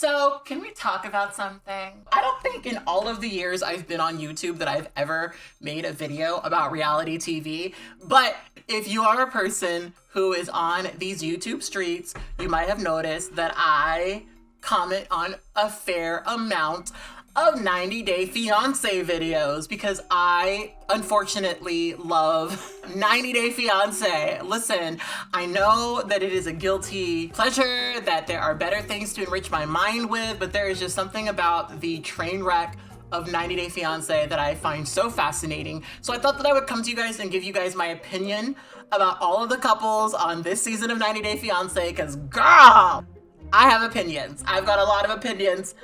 So, can we talk about something? I don't think in all of the years I've been on YouTube that I've ever made a video about reality TV, but if you are a person who is on these YouTube streets, you might have noticed that I comment on a fair amount of 90 Day Fiance videos because I unfortunately love 90 Day Fiance. Listen, I know that it is a guilty pleasure, that there are better things to enrich my mind with, but there is just something about the train wreck of 90 Day Fiance that I find so fascinating. So I thought that I would come to you guys and give you guys my opinion about all of the couples on this season of 90 Day Fiance, because girl, I have opinions. I've got a lot of opinions.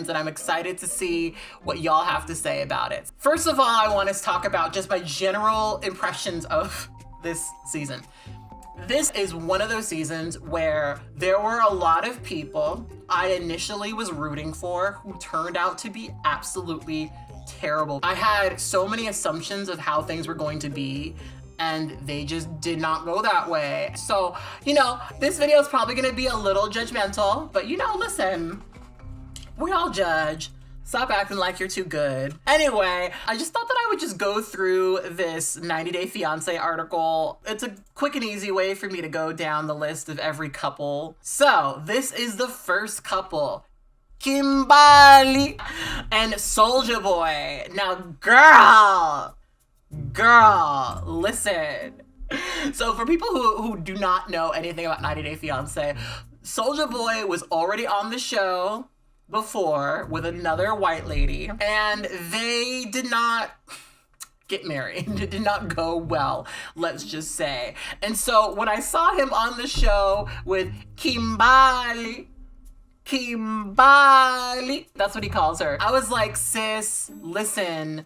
And I'm excited to see what y'all have to say about it. First of all, I want to talk about just my general impressions of this season. This is one of those seasons where there were a lot of people I initially was rooting for who turned out to be absolutely terrible. I had so many assumptions of how things were going to be, and they just did not go that way. So, this video is probably gonna be a little judgmental, but listen, we all judge. Stop acting like you're too good. Anyway, I just thought that I would just go through this 90 Day Fiance article. It's a quick and easy way for me to go down the list of every couple. So this is the first couple, Kimball and Soulja Boy. Now, girl, listen. So for people who do not know anything about 90 Day Fiance, Soulja Boy was already on the show before with another white lady, and they did not get married. It did not go well, let's just say. And so when I saw him on the show with Kimball, that's what he calls her, I was like, sis, listen,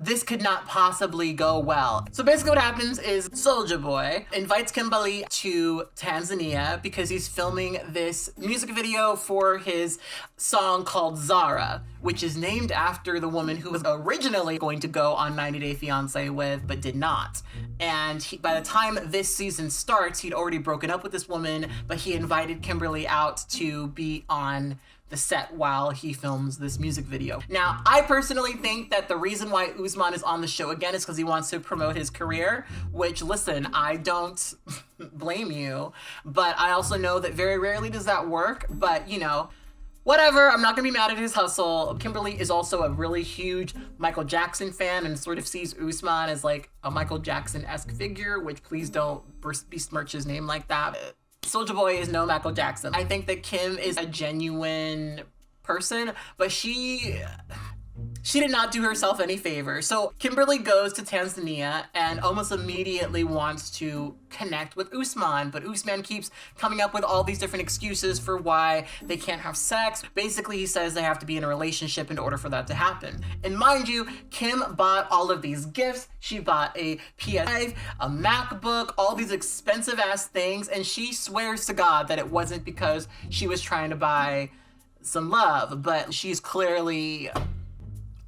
this could not possibly go well. So basically what happens is Soulja Boy invites Kimball to Tanzania because he's filming this music video for his song called Zara, which is named after the woman who was originally going to go on 90 Day Fiance with, but did not. And by the time this season starts, he'd already broken up with this woman, but he invited Kimberly out to be on the set while he films this music video. Now, I personally think that the reason why Usman is on the show again is because he wants to promote his career, which, listen, I don't blame you, but I also know that very rarely does that work, but whatever, I'm not gonna be mad at his hustle. Kimberly is also a really huge Michael Jackson fan and sort of sees Usman as like a Michael Jackson-esque figure, which please don't besmirch his name like that. Soulja Boy is no Michael Jackson. I think that Kim is a genuine person, but she did not do herself any favor. So Kimberly goes to Tanzania and almost immediately wants to connect with Usman, but Usman keeps coming up with all these different excuses for why they can't have sex. Basically, he says they have to be in a relationship in order for that to happen. And mind you, Kim bought all of these gifts. She bought a PS5, a MacBook, all these expensive ass things, and she swears to God that it wasn't because she was trying to buy some love, but she's clearly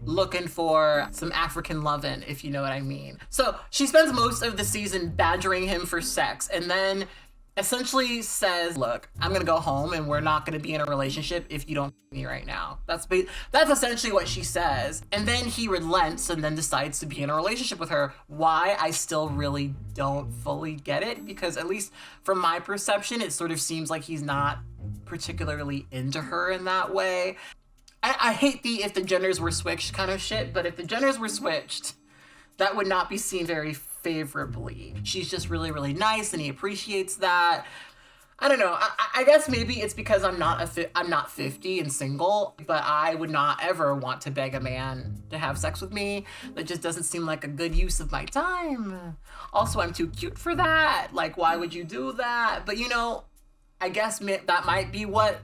looking for some African lovin', if you know what I mean. So she spends most of the season badgering him for sex, and then essentially says, look, I'm gonna go home and we're not gonna be in a relationship if you don't f me right now. That's essentially what she says. And then he relents and then decides to be in a relationship with her. Why? I still really don't fully get it, because at least from my perception, it sort of seems like he's not particularly into her in that way. I hate the if the genders were switched kind of shit, but if the genders were switched, that would not be seen very favorably. She's just really, really nice, and he appreciates that. I don't know. I guess maybe it's because I'm not 50 and single, but I would not ever want to beg a man to have sex with me. That just doesn't seem like a good use of my time. Also, I'm too cute for that. Like, why would you do that? But I guess that might be what.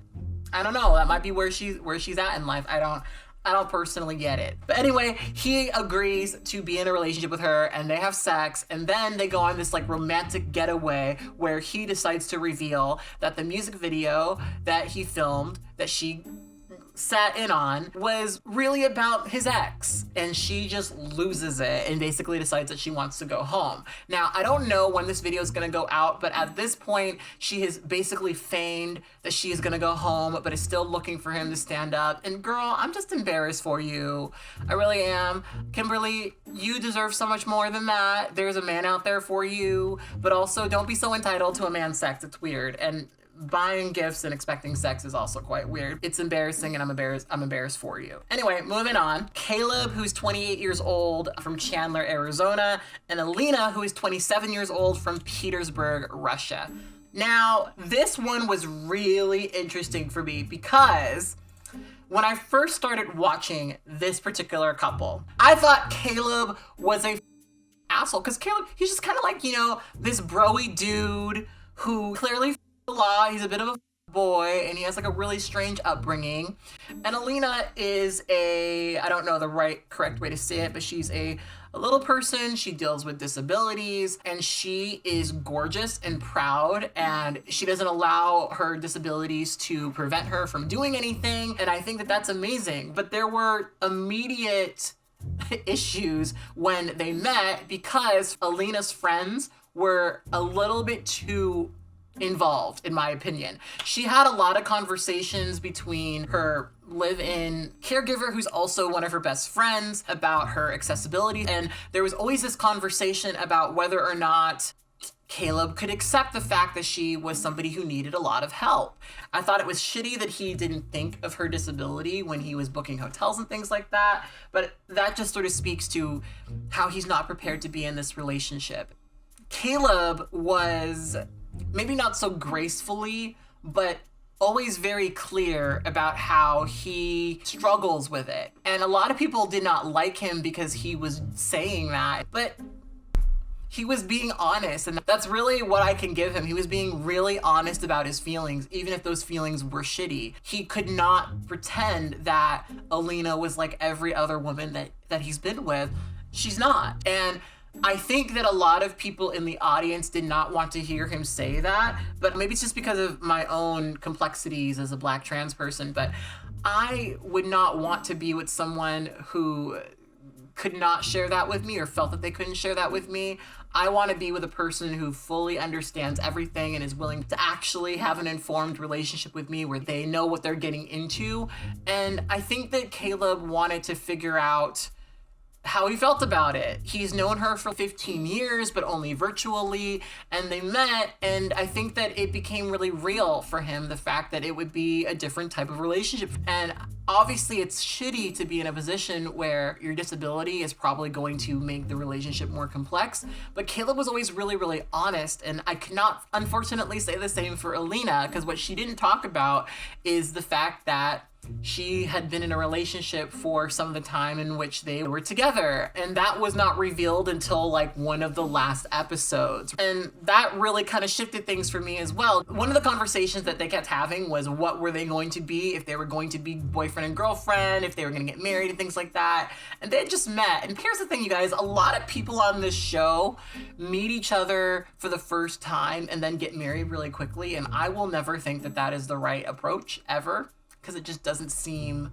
I don't know. That might be where she's at in life. I don't personally get it. But anyway, he agrees to be in a relationship with her, and they have sex, and then they go on this like romantic getaway where he decides to reveal that the music video that he filmed, that she sat in on was really about his ex, and she just loses it and basically decides that she wants to go home. Now, I don't know when this video is gonna go out, but at this point, she has basically feigned that she is gonna go home, but is still looking for him to stand up. And girl, I'm just embarrassed for you. I really am. Kimberly, you deserve so much more than that. There's a man out there for you, but also don't be so entitled to a man's sex. It's weird. And buying gifts and expecting sex is also quite weird. It's embarrassing, and I'm embarrassed for you. Anyway, moving on. Caleb, who's 28 years old from Chandler, Arizona, and Alina, who is 27 years old from Petersburg, Russia. Now, this one was really interesting for me because when I first started watching this particular couple, I thought Caleb was a asshole, because Caleb, he's just kind of like, you know, this bro-y dude who clearly the law. He's a bit of a boy, and he has like a really strange upbringing. And Alina is I don't know the correct way to say it, but she's a little person. She deals with disabilities, and she is gorgeous and proud, and she doesn't allow her disabilities to prevent her from doing anything. And I think that that's amazing. But there were immediate issues when they met because Alina's friends were a little bit too involved, in my opinion. She had a lot of conversations between her live-in caregiver, who's also one of her best friends, about her accessibility. And there was always this conversation about whether or not Caleb could accept the fact that she was somebody who needed a lot of help. I thought it was shitty that he didn't think of her disability when he was booking hotels and things like that. But that just sort of speaks to how he's not prepared to be in this relationship. Caleb was maybe not so gracefully, but always very clear about how he struggles with it. And a lot of people did not like him because he was saying that, but he was being honest, and that's really what I can give him. He was being really honest about his feelings, even if those feelings were shitty. He could not pretend that Alina was like every other woman that he's been with. She's not. And I think that a lot of people in the audience did not want to hear him say that, but maybe it's just because of my own complexities as a Black trans person, but I would not want to be with someone who could not share that with me or felt that they couldn't share that with me. I want to be with a person who fully understands everything and is willing to actually have an informed relationship with me where they know what they're getting into. And I think that Caleb wanted to figure out how he felt about it. He's known her for 15 years, but only virtually, and they met, and I think that it became really real for him, the fact that it would be a different type of relationship. And obviously it's shitty to be in a position where your disability is probably going to make the relationship more complex, but Caleb was always really, really honest, and I cannot unfortunately say the same for Alina, because what she didn't talk about is the fact that she had been in a relationship for some of the time in which they were together, and that was not revealed until like one of the last episodes, and that really kind of shifted things for me as well. One of the conversations that they kept having was what were they going to be, if they were going to be boyfriend and girlfriend, if they were going to get married and things like that. And they had just met. And here's the thing, you guys, a lot of people on this show meet each other for the first time and then get married really quickly, and I will never think that that is the right approach ever, because it just doesn't seem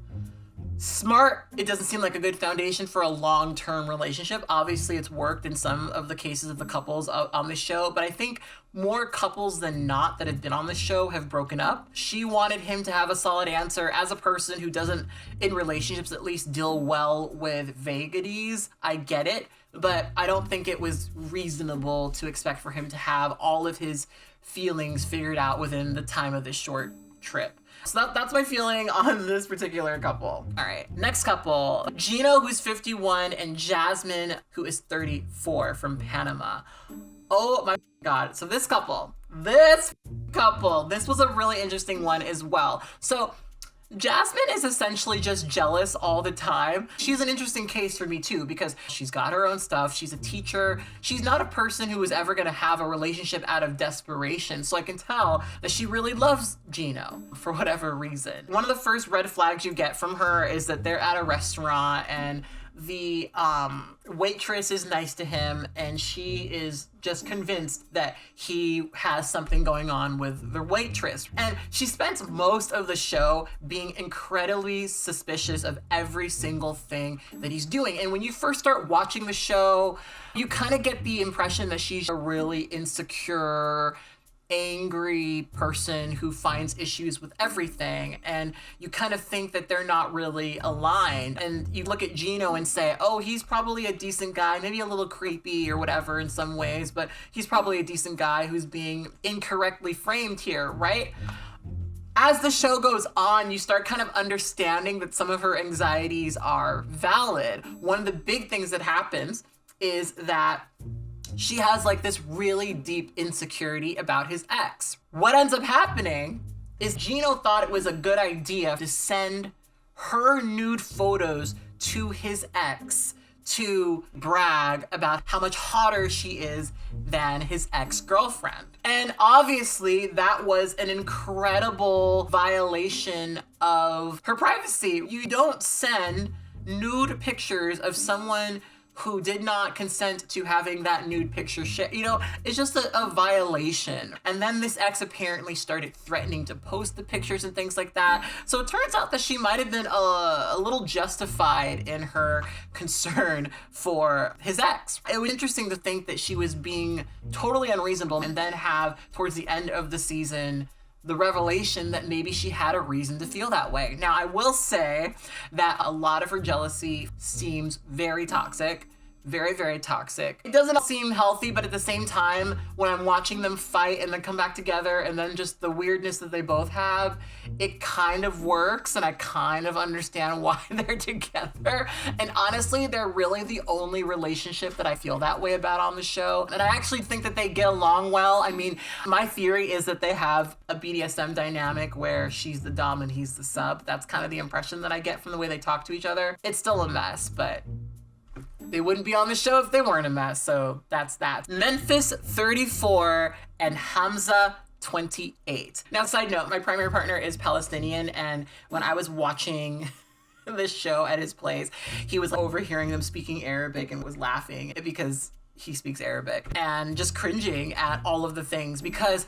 smart. It doesn't seem like a good foundation for a long-term relationship. Obviously, it's worked in some of the cases of the couples on the show, but I think more couples than not that have been on the show have broken up. She wanted him to have a solid answer as a person who doesn't, in relationships at least, deal well with vagaries. I get it, but I don't think it was reasonable to expect for him to have all of his feelings figured out within the time of this short trip. So that's my feeling on this particular couple. All right, next couple. Gina, who's 51, and Jasmine, who is 34, from Panama. Oh my God. So this couple, this was a really interesting one as well. So Jasmine is essentially just jealous all the time. She's an interesting case for me too, because she's got her own stuff. She's a teacher. She's not a person who is ever going to have a relationship out of desperation. So I can tell that she really loves Gino for whatever reason. One of the first red flags you get from her is that they're at a restaurant and the waitress is nice to him, and she is just convinced that he has something going on with the waitress. And she spends most of the show being incredibly suspicious of every single thing that he's doing. And when you first start watching the show, you kind of get the impression that she's a really insecure, angry person who finds issues with everything, and you kind of think that they're not really aligned. And you look at Gino and say, oh, he's probably a decent guy, maybe a little creepy or whatever in some ways, but he's probably a decent guy who's being incorrectly framed here, right? As the show goes on, you start kind of understanding that some of her anxieties are valid. One of the big things that happens is that she has like this really deep insecurity about his ex. What ends up happening is Gino thought it was a good idea to send her nude photos to his ex to brag about how much hotter she is than his ex-girlfriend. And obviously that was an incredible violation of her privacy. You don't send nude pictures of someone who did not consent to having that nude picture shared. You know, it's just a violation. And then this ex apparently started threatening to post the pictures and things like that. So it turns out that she might have been a little justified in her concern for his ex. It was interesting to think that she was being totally unreasonable, and then have, towards the end of the season, the revelation that maybe she had a reason to feel that way. Now, I will say that a lot of her jealousy seems very toxic, very, very toxic. It doesn't seem healthy, but at the same time, when I'm watching them fight and then come back together, and then just the weirdness that they both have, it kind of works, and I kind of understand why they're together. And honestly, they're really the only relationship that I feel that way about on the show. And I actually think that they get along well. I mean, my theory is that they have a BDSM dynamic where she's the dom and he's the sub. That's kind of the impression that I get from the way they talk to each other. It's still a mess, but they wouldn't be on the show if they weren't a mess, so that's that. Memphis 34 and Hamza 28. Now, side note, my primary partner is Palestinian, and when I was watching this show at his place, he was overhearing them speaking Arabic and was laughing because he speaks Arabic, and just cringing at all of the things, because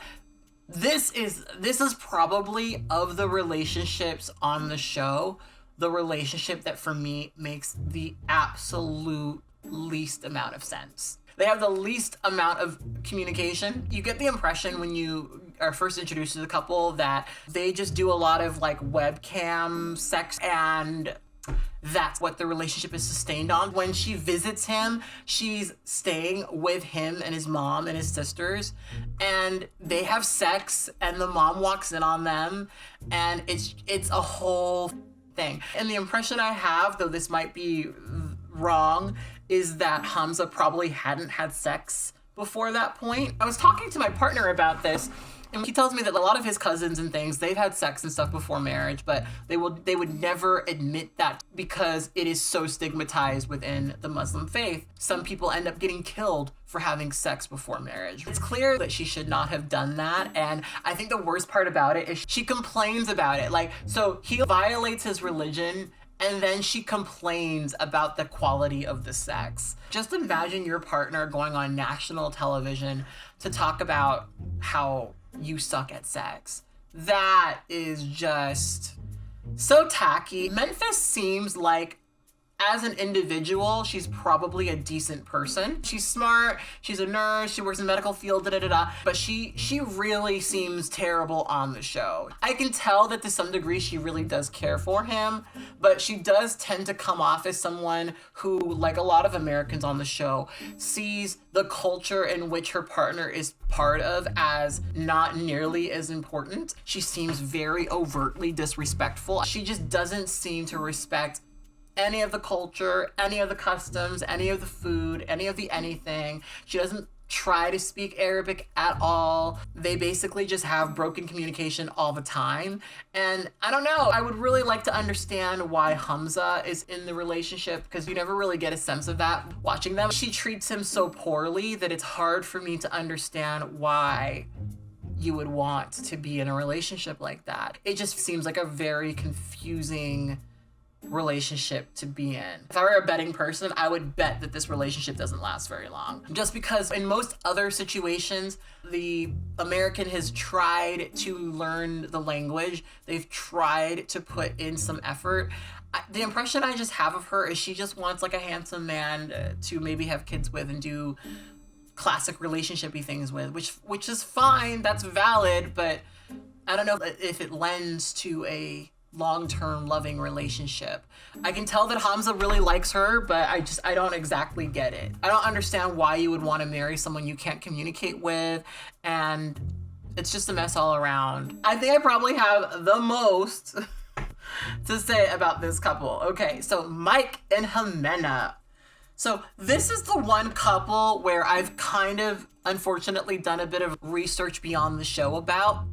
this is probably, of the relationships on the show, the relationship that for me makes the absolute least amount of sense. They have the least amount of communication. You get the impression when you are first introduced to the couple that they just do a lot of like webcam sex, and that's what the relationship is sustained on. When she visits him, she's staying with him and his mom and his sisters, and they have sex, and the mom walks in on them, and it's a whole thing. And the impression I have, though this might be wrong, is that Hamza probably hadn't had sex before that point. I was talking to my partner about this, and he tells me that a lot of his cousins and things, they've had sex and stuff before marriage, but they would never admit that because it is so stigmatized within the Muslim faith. Some people end up getting killed for having sex before marriage. It's clear that she should not have done that, and I think the worst part about it is she complains about it. Like, so he violates his religion, and then she complains about the quality of the sex. Just imagine your partner going on national television to talk about how you suck at sex. That is just so tacky. Memphis seems like, as an individual, she's probably a decent person. She's smart, she's a nurse, she works in the medical field, but she really seems terrible on the show. I can tell that to some degree she really does care for him, but she does tend to come off as someone who, like a lot of Americans on the show, sees the culture in which her partner is part of as not nearly as important. She seems very overtly disrespectful. She just doesn't seem to respect any of the culture, any of the customs, any of the food, any of the anything. She doesn't try to speak Arabic at all. They basically just have broken communication all the time. And I don't know, I would really like to understand why Hamza is in the relationship, because you never really get a sense of that watching them. She treats him so poorly that it's hard for me to understand why you would want to be in a relationship like that. It just seems like a very confusing relationship to be in. If I were a betting person, I would bet that this relationship doesn't last very long. Just because in most other situations, the American has tried to learn the language. They've tried to put in some effort. The impression I just have of her is she just wants like a handsome man to maybe have kids with and do classic relationship-y things with, which is fine, that's valid, but I don't know if it lends to a long-term loving relationship. I can tell that Hamza really likes her, but I don't exactly get it. I don't understand why you would want to marry someone you can't communicate with, and it's just a mess all around. I think I probably have the most to say about this couple. Okay, so Mike and Jimena. So this is the one couple where I've kind of unfortunately done a bit of research beyond the show about.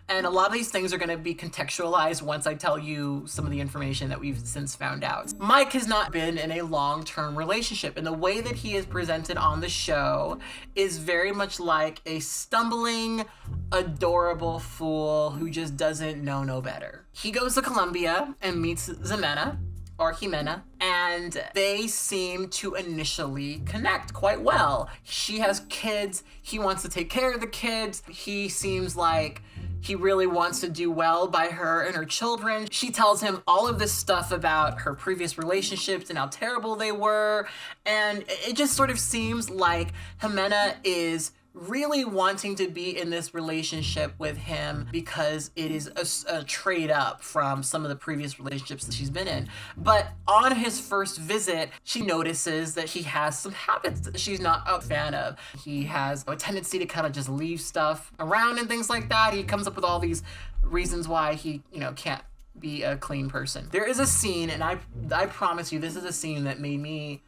And a lot of these things are going to be contextualized once I tell you some of the information that we've since found out. Mike has not been in a long-term relationship, and the way that he is presented on the show is very much like a stumbling, adorable fool who just doesn't know no better. He goes to Colombia and meets Jimena, and they seem to initially connect quite well. She has kids, he wants to take care of the kids, he seems like he really wants to do well by her and her children. She tells him all of this stuff about her previous relationships and how terrible they were, and it just sort of seems like Jimena is really wanting to be in this relationship with him because it is a trade up from some of the previous relationships that she's been in. But on his first visit, she notices that he has some habits that she's not a fan of. He has a tendency to kind of just leave stuff around and things like that. He comes up with all these reasons why he, can't be a clean person. There is a scene, and I promise you, this is a scene that made me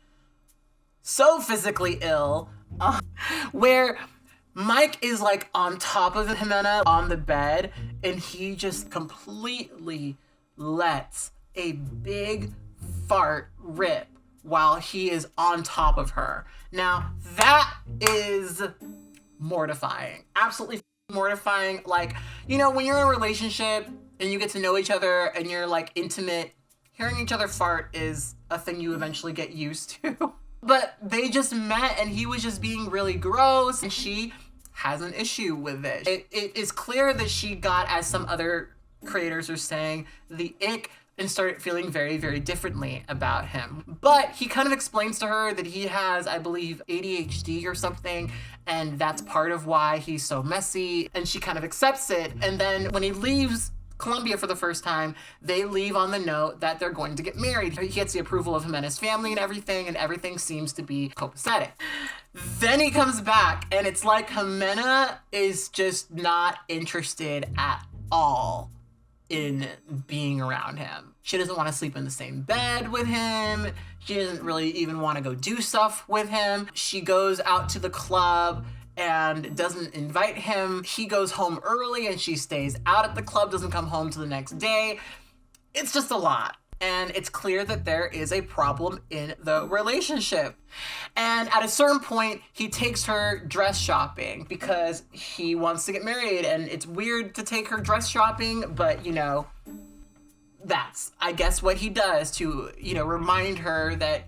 so physically ill, where Mike is like on top of Jimena on the bed, and he just completely lets a big fart rip while he is on top of her. Now, that is mortifying. Absolutely mortifying. Like, when you're in a relationship and you get to know each other and you're like intimate, hearing each other fart is a thing you eventually get used to. But they just met and he was just being really gross, and she has an issue with it. It is clear that she got, as some other creators are saying, the ick and started feeling very, very differently about him. But he kind of explains to her that he has, I believe, ADHD or something, and that's part of why he's so messy, and she kind of accepts it. And then when he leaves Colombia for the first time, they leave on the note that they're going to get married. He gets the approval of Jimena's family and everything seems to be copacetic. Then he comes back, and it's like Jimena is just not interested at all in being around him. She doesn't want to sleep in the same bed with him. She doesn't really even want to go do stuff with him. She goes out to the club and doesn't invite him. He goes home early and she stays out at the club, doesn't come home till the next day. It's just a lot. And it's clear that there is a problem in the relationship. And at a certain point, he takes her dress shopping because he wants to get married, and it's weird to take her dress shopping, but that's, I guess, what he does to, remind her that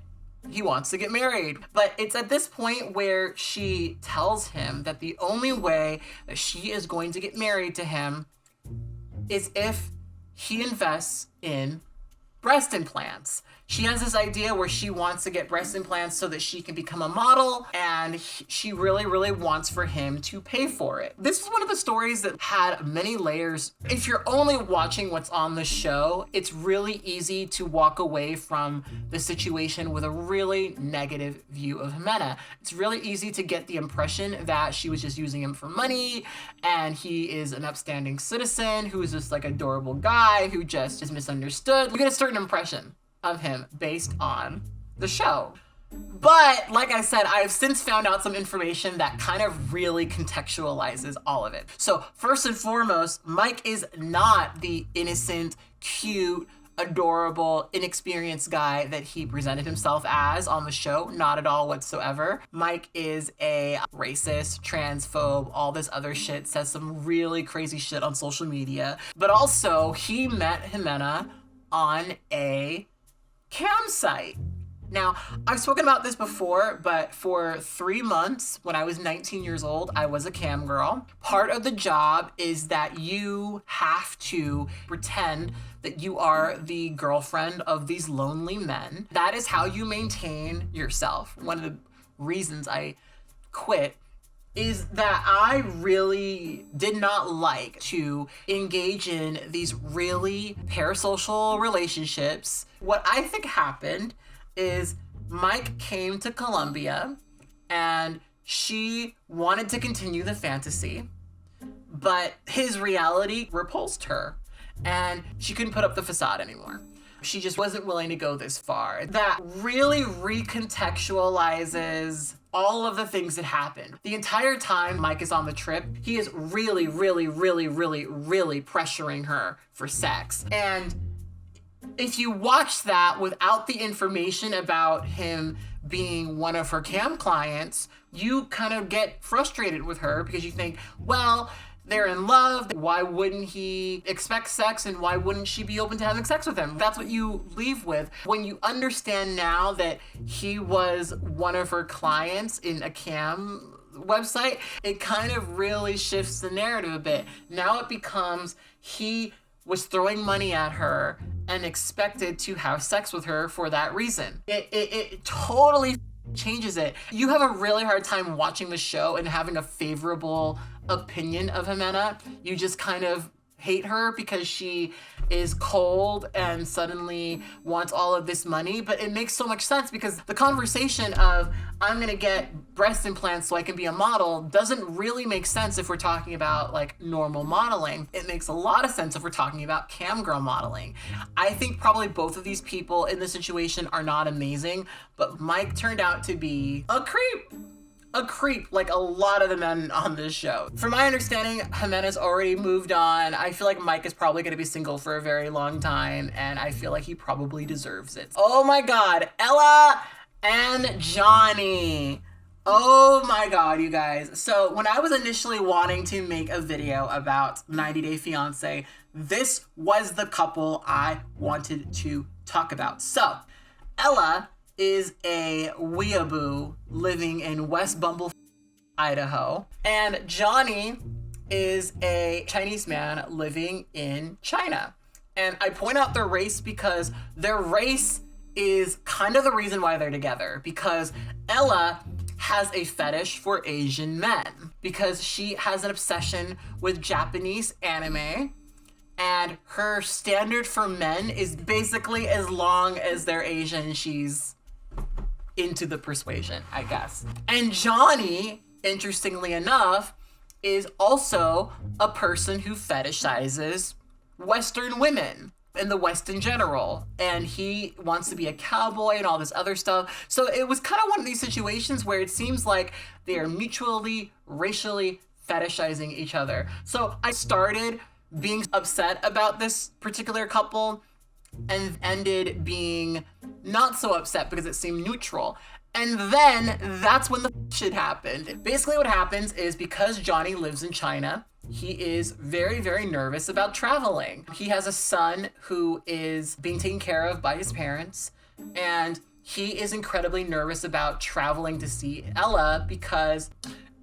he wants to get married. But it's at this point where she tells him that the only way that she is going to get married to him is if he invests in breast implants. She has this idea where she wants to get breast implants so that she can become a model, and she really, really wants for him to pay for it. This is one of the stories that had many layers. If you're only watching what's on the show, it's really easy to walk away from the situation with a really negative view of Jimena. It's really easy to get the impression that she was just using him for money, and he is an upstanding citizen who is just like an adorable guy who just is misunderstood. You get a certain impression of him based on the show. But like I said, I have since found out some information that kind of really contextualizes all of it. So first and foremost, Mike is not the innocent, cute, adorable, inexperienced guy that he presented himself as on the show. Not at all whatsoever. Mike is a racist, transphobe, all this other shit, says some really crazy shit on social media. But also, he met Jimena on a cam site. Now, I've spoken about this before, but for 3 months, when I was 19 years old, I was a cam girl. Part of the job is that you have to pretend that you are the girlfriend of these lonely men. That is how you maintain yourself. One of the reasons I quit is that I really did not like to engage in these really parasocial relationships. What I think happened is Mike came to Colombia and she wanted to continue the fantasy, but his reality repulsed her and she couldn't put up the facade anymore. She just wasn't willing to go this far. That really recontextualizes all of the things that happened. The entire time Mike is on the trip, he is really pressuring her for sex. And if you watch that without the information about him being one of her cam clients, you kind of get frustrated with her because you think, well, they're in love. Why wouldn't he expect sex and why wouldn't she be open to having sex with him? That's what you leave with. When you understand now that he was one of her clients in a cam website, it kind of really shifts the narrative a bit. Now it becomes he was throwing money at her and expected to have sex with her for that reason. It totally changes it. You have a really hard time watching the show and having a favorable opinion of Jimena. You just kind of hate her because she is cold and suddenly wants all of this money. But it makes so much sense because the conversation of I'm gonna get breast implants so I can be a model doesn't really make sense if we're talking about like normal modeling. It makes a lot of sense if we're talking about cam girl modeling. I think probably both of these people in this situation are not amazing, but Mike turned out to be a creep like a lot of the men on this show. From my understanding, Jimena's already moved on. I feel like Mike is probably gonna be single for a very long time, and I feel like he probably deserves it. Oh my God, Ella and Johnny. Oh my God, you guys. So when I was initially wanting to make a video about 90 Day Fiance, this was the couple I wanted to talk about. So Ella is a weeaboo living in West Bumble, Idaho. And Johnny is a Chinese man living in China. And I point out their race because their race is kind of the reason why they're together. Because Ella has a fetish for Asian men because she has an obsession with Japanese anime. And her standard for men is basically as long as they're Asian, she's into the persuasion, I guess. And Johnny, interestingly enough, is also a person who fetishizes Western women and the West in general. And he wants to be a cowboy and all this other stuff. So it was kind of one of these situations where it seems like they are mutually, racially fetishizing each other. So I started being upset about this particular couple and ended being not so upset because it seemed neutral. And then that's when the shit happened. Basically what happens is because Johnny lives in China, he is very nervous about traveling. He has a son who is being taken care of by his parents, and he is incredibly nervous about traveling to see Ella because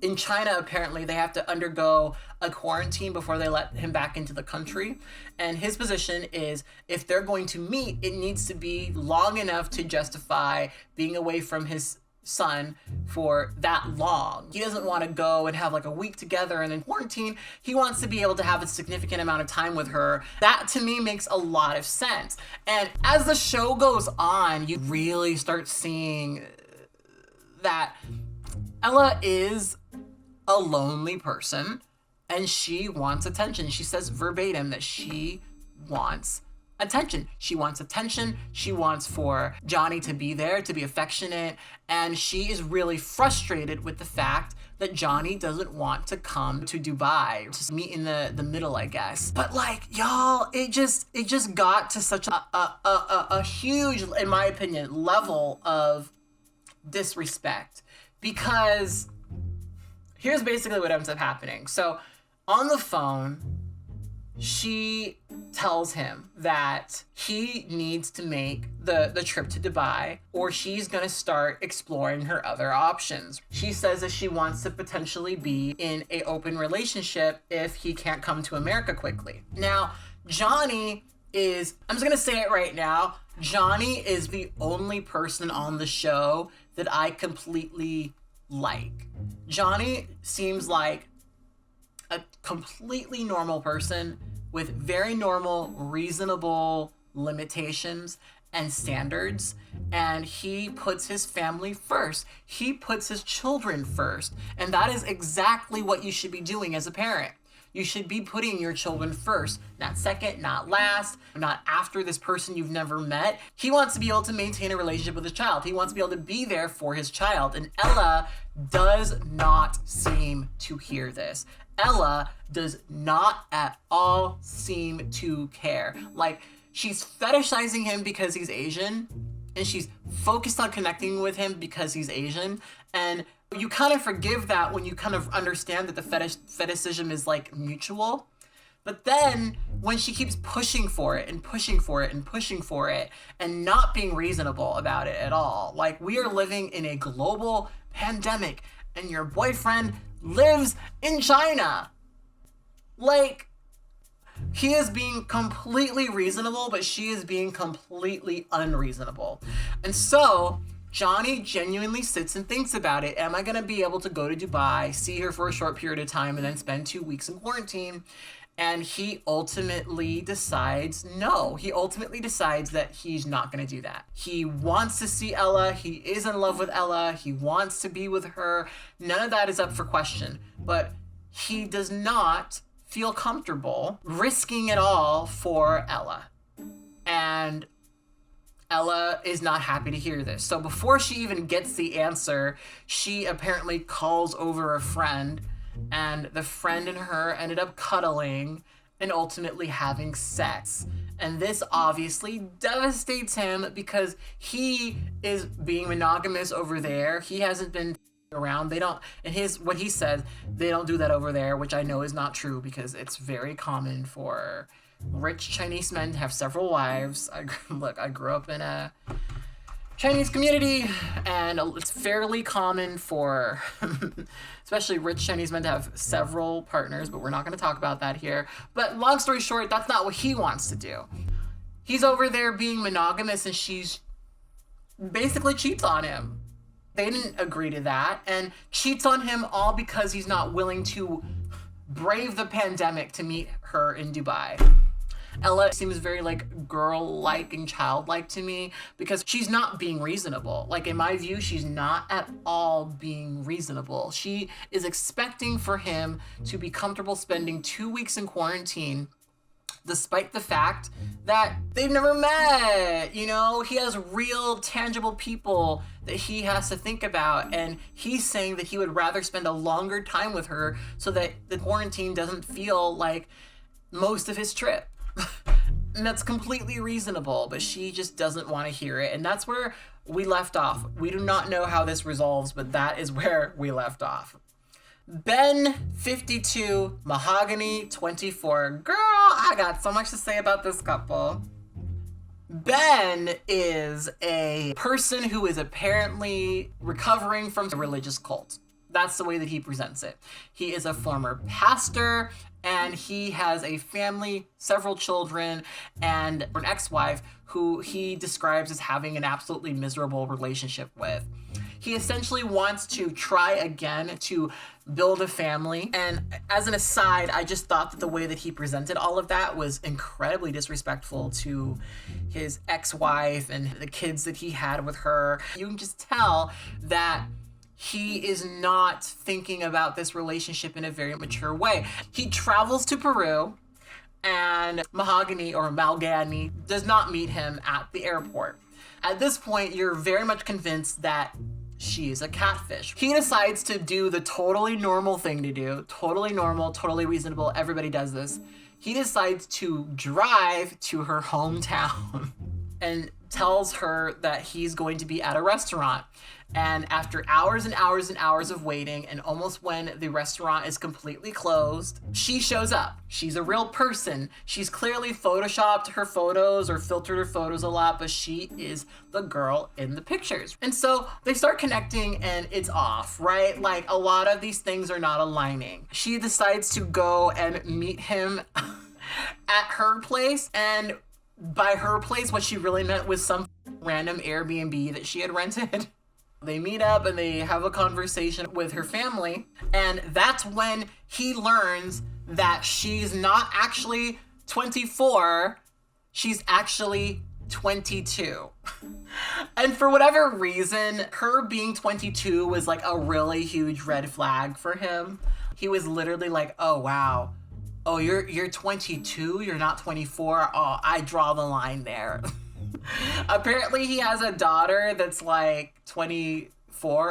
in China, apparently, they have to undergo a quarantine before they let him back into the country. And his position is if they're going to meet, it needs to be long enough to justify being away from his son for that long. He doesn't want to go and have like a week together and then quarantine. He wants to be able to have a significant amount of time with her. That to me makes a lot of sense. And as the show goes on, you really start seeing that Ella is a lonely person and she wants attention. She says verbatim that she wants attention. She wants attention. She wants for Johnny to be there, to be affectionate. And she is really frustrated with the fact that Johnny doesn't want to come to Dubai, just meet in the middle, I guess. But like, y'all, it just got to such a huge, in my opinion, level of disrespect because here's basically what ends up happening. So on the phone, she tells him that he needs to make the trip to Dubai or she's gonna start exploring her other options. She says that she wants to potentially be in an open relationship if he can't come to America quickly. Now, Johnny is, I'm just gonna say it right now, Johnny is the only person on the show that I completely like. Johnny seems like a completely normal person with very normal, reasonable limitations and standards, and he puts his family first. He puts his children first, and that is exactly what you should be doing as a parent. You should be putting your children first, not second, not last, not after this person you've never met. He wants to be able to maintain a relationship with his child. He wants to be able to be there for his child. And Ella does not seem to hear this. Ella does not at all seem to care. Like, she's fetishizing him because he's Asian, and she's focused on connecting with him because he's Asian. And you kind of forgive that when you kind of understand that the fetishism is like mutual. But then when she keeps pushing for it and pushing for it and pushing for it and not being reasonable about it at all, like, we are living in a global pandemic and your boyfriend lives in China. Like, he is being completely reasonable, but she is being completely unreasonable. And so Johnny genuinely sits and thinks about it. Am I going to be able to go to Dubai, see her for a short period of time, and then spend 2 weeks in quarantine? And he ultimately decides no. He ultimately decides that he's not going to do that. He wants to see Ella. He is in love with Ella. He wants to be with her. None of that is up for question. But he does not feel comfortable risking it all for Ella. And Ella is not happy to hear this. So before she even gets the answer, she apparently calls over a friend, and the friend and her ended up cuddling and ultimately having sex. And this obviously devastates him because he is being monogamous over there. He hasn't been around. They don't, and what he says, they don't do that over there, which I know is not true because it's very common for rich Chinese men to have several wives. I grew up in a Chinese community, and it's fairly common for especially rich Chinese men to have several partners, but we're not going to talk about that here. But long story short, that's not what he wants to do. He's over there being monogamous, and she's basically cheats on him. They didn't agree to that, and cheats on him all because he's not willing to brave the pandemic to meet her in Dubai. Ella seems very like girl-like and childlike to me because she's not being reasonable. Like, in my view, she's not at all being reasonable. She is expecting for him to be comfortable spending 2 weeks in quarantine despite the fact that they've never met. You know, he has real tangible people that he has to think about, and he's saying that he would rather spend a longer time with her so that the quarantine doesn't feel like most of his trip. And that's completely reasonable, but she just doesn't want to hear it. And that's where we left off. We do not know how this resolves, but that is where we left off. Ben, 52, Mahogany, 24. Girl, I got so much to say about this couple. Ben is a person who is apparently recovering from a religious cult. That's the way that he presents it. He is a former pastor, and he has a family, several children, and an ex-wife who he describes as having an absolutely miserable relationship with. He essentially wants to try again to build a family. And as an aside, I just thought that the way that he presented all of that was incredibly disrespectful to his ex-wife and the kids that he had with her. You can just tell that he is not thinking about this relationship in a very mature way. He travels to Peru, and Mahogany does not meet him at the airport. At this point, you're very much convinced that she is a catfish. He decides to do the totally normal thing to do. Totally normal, totally reasonable. Everybody does this. He decides to drive to her hometown and tells her that he's going to be at a restaurant. And after hours and hours and hours of waiting, and almost when the restaurant is completely closed, she shows up. She's a real person. She's clearly photoshopped her photos or filtered her photos a lot, but she is the girl in the pictures. And so they start connecting and it's off, right? Like a lot of these things are not aligning. She decides to go and meet him at her place, and by her place, what she really meant was some random Airbnb that she had rented. They meet up and they have a conversation with her family, and that's when he learns that she's not actually 24, she's actually 22. And for whatever reason, her being 22 was like a really huge red flag for him. He was literally like, oh wow, oh you're 22, you're not 24, oh I draw the line there. Apparently he has a daughter that's like 24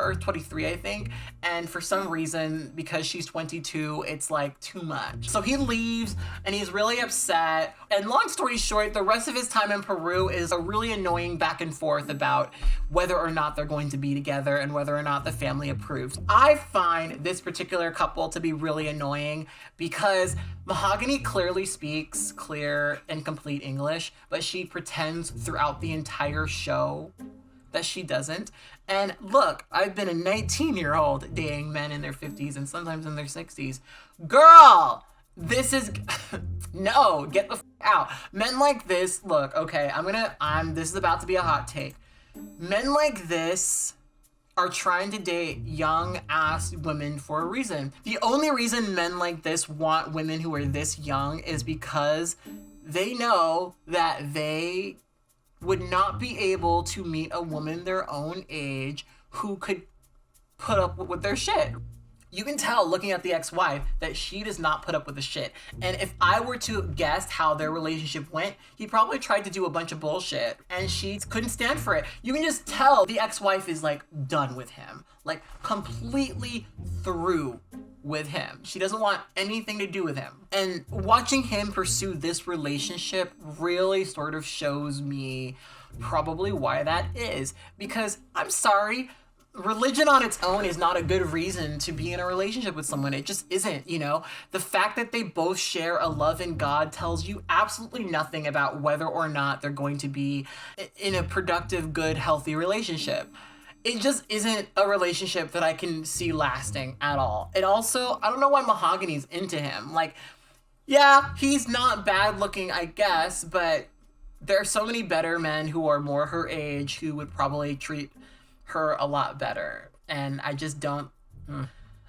or 23, I think. And for some reason, because she's 22, it's like too much. So he leaves and he's really upset. And long story short, the rest of his time in Peru is a really annoying back and forth about whether or not they're going to be together and whether or not the family approves. I find this particular couple to be really annoying because Mahogany clearly speaks clear and complete English, but she pretends throughout the entire show that she doesn't. And look, I've been a 19-year-old dating men in their 50s and sometimes in their 60s. Girl, this is no, get the out. Men like this, look, okay, this is about to be a hot take. Men like this are trying to date young ass women for a reason. The only reason men like this want women who are this young is because they know that they would not be able to meet a woman their own age who could put up with their shit. You can tell looking at the ex-wife that she does not put up with the shit. And if I were to guess how their relationship went, he probably tried to do a bunch of bullshit and she couldn't stand for it. You can just tell the ex-wife is like done with him, like completely through with him. She doesn't want anything to do with him. And watching him pursue this relationship really sort of shows me probably why that is. Because I'm sorry, religion on its own is not a good reason to be in a relationship with someone. It just isn't, you know? The fact that they both share a love in God tells you absolutely nothing about whether or not they're going to be in a productive, good, healthy relationship. It just isn't a relationship that I can see lasting at all. And also, I don't know why Mahogany's into him. Like, yeah, he's not bad looking, I guess, but there are so many better men who are more her age who would probably treat her a lot better. And I just don't.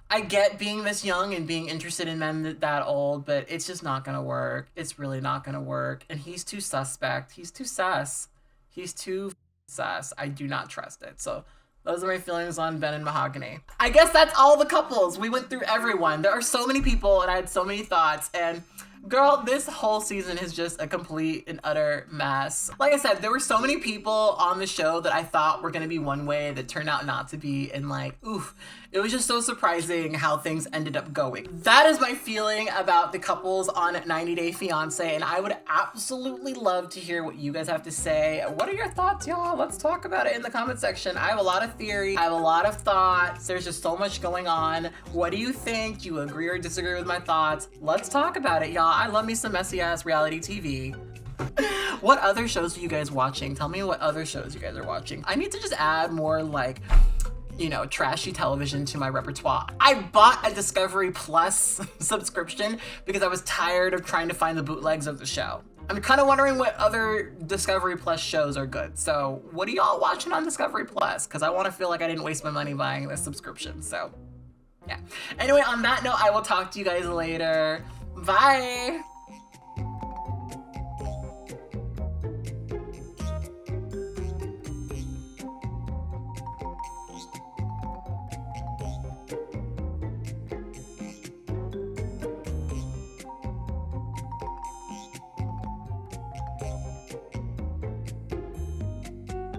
I get being this young and being interested in men that old, but it's just not gonna work. It's really not gonna work. And he's too suspect. He's too sus. He's too sus. I do not trust it. So those are my feelings on Ben and Mahogany. I guess that's all the couples. We went through everyone. There are so many people and I had so many thoughts, and girl, this whole season is just a complete and utter mess. Like I said, there were so many people on the show that I thought were gonna be one way that turned out not to be, and like, oof, it was just so surprising how things ended up going. That is my feeling about the couples on 90 Day Fiance, and I would absolutely love to hear what you guys have to say. What are your thoughts, y'all? Let's talk about it in the comment section. I have a lot of theory, I have a lot of thoughts. There's just so much going on. What do you think? Do you agree or disagree with my thoughts? Let's talk about it, y'all. I love me some messy ass reality TV. What other shows are you guys watching? Tell me what other shows you guys are watching. I need to just add more like, you know, trashy television to my repertoire. I bought a Discovery Plus subscription because I was tired of trying to find the bootlegs of the show. I'm kind of wondering what other Discovery Plus shows are good. So what are y'all watching on Discovery Plus? Because I want to feel like I didn't waste my money buying this subscription. So yeah. Anyway, on that note, I will talk to you guys later. Bye.